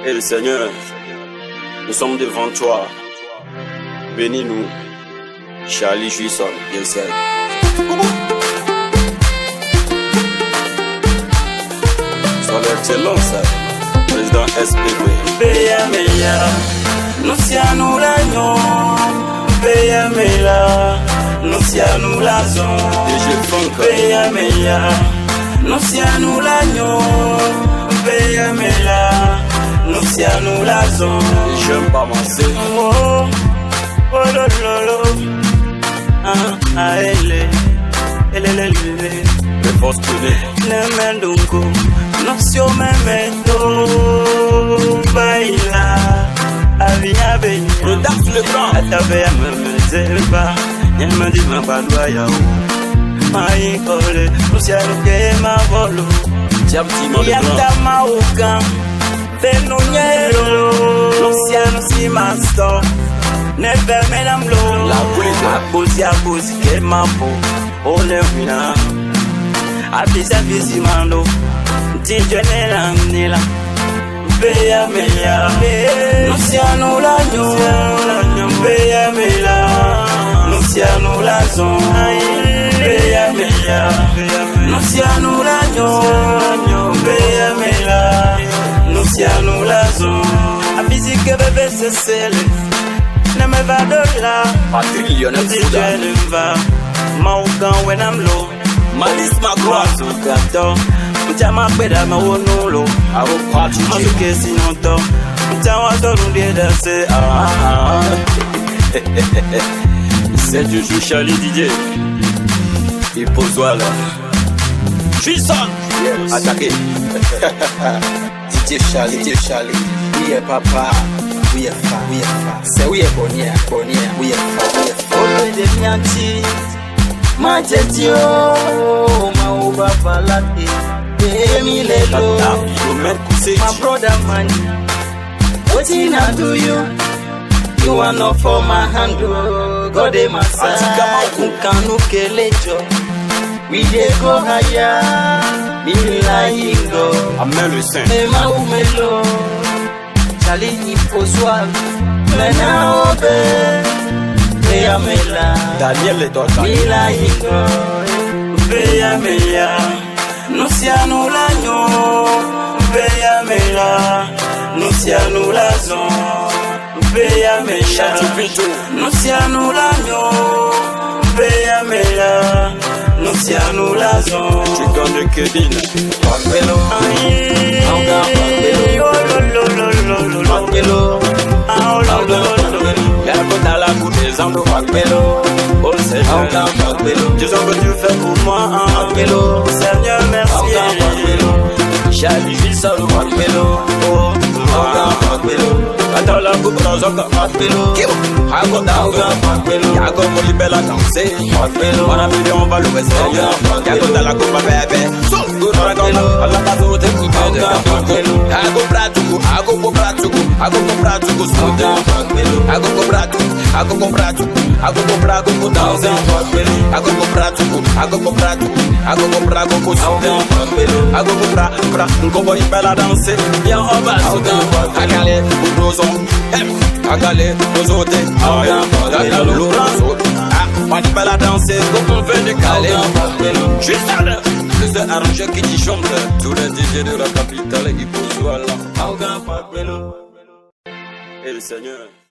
Et le Seigneur, nous sommes devant toi. Bénis-nous. Charlie Juisson, bien sûr. Son Excellence, Président SPV. Beya meya, nusianu lanyo. Beya meya, nusianu lazon. DG Funk. Beya meya, nusianu lanyo. Beya meya, nusianu lazon. J'aime pas masser. Oh, oh lo lo lo. Ah ele, ele. Les forces privées. Nemendungu, nosio memento. Baila, avia beni. Redax le grand. Atabe amemezeba, nyamadi mabadwa yao. Mai kole, nusianu ke mabolo. Diabtino le grand. Yata mauka, venu nyelo. Nusianu si masto, neve menamlo. La police. Abuzi ke mapo, ole wina. Abisa visi mando, tijene la nila. Beya meya, nusianu lanyo. Beya meya, nusianu lazon. Beya meya, nusianu lanyo. Beya meya, nusianu lazon. Abisi ke bebe se sele, ne me va de la. Patrick Lionel Souda. Tijene mva, maukan when I'm low. Malice Macron. Gato, mchama kweda mawonulo. Aro Patrick. Masuke sinoto, mchawa tonu de danse. C'est du jeu Charlie DJ. Il pose là. Juisson. Attaqué. DJ Charlie, we are papa, we are fa, say we are bonia, we are fa, Olo de mianti, majetio, mauba palate, emi lelo. My brother man, what did I do you? You are not for my hand, oh, God in my side. Kanu kelejo, we dey go higher, be lying go. Amen le Saint. Ema umelo, Charlie ni poswal, mena obe, beya mela, Daniel le Dorcan. be lying go. Beya meya, nusianu lanyo. Beya mela, nusianu lazon. Beya meya, nusianu lanyo. Beya mela, nusianu lazon. Tu donnes Kevin. Paquelo, Y'a dans la cour des hommes. Paquelo, Oh Seigneur. Dieu ce que tu fais pour moi. Paquelo, Seigneur, merci. Charlie Juisson. Paquelo, Attends la coupe dans un corps. Paquelo, Hago d'Ago. Yago Moli Bella danser. On a vu on va le Seigneur. Yago dans la coupe bébé. So good on a gone. Allah pas tout te coupe de Hago Bratuku. Hago Bratuku. Hago Bratuku. Hago Bratuku. Hago Bratuku. Hago Bratuku danser. Hago Bratuku. Hago Bratuku. Hago Bratuku. Hago Bratuku. Ngobo Bella danser. Bien on va sauter. Agale Roson. Agale Rosote. Agale Laurent. On va la danser comme on veut décaler. Juste plus de arranger qui dit chante. Tous les DJ de la capitale, il faut soit là. Et le Seigneur.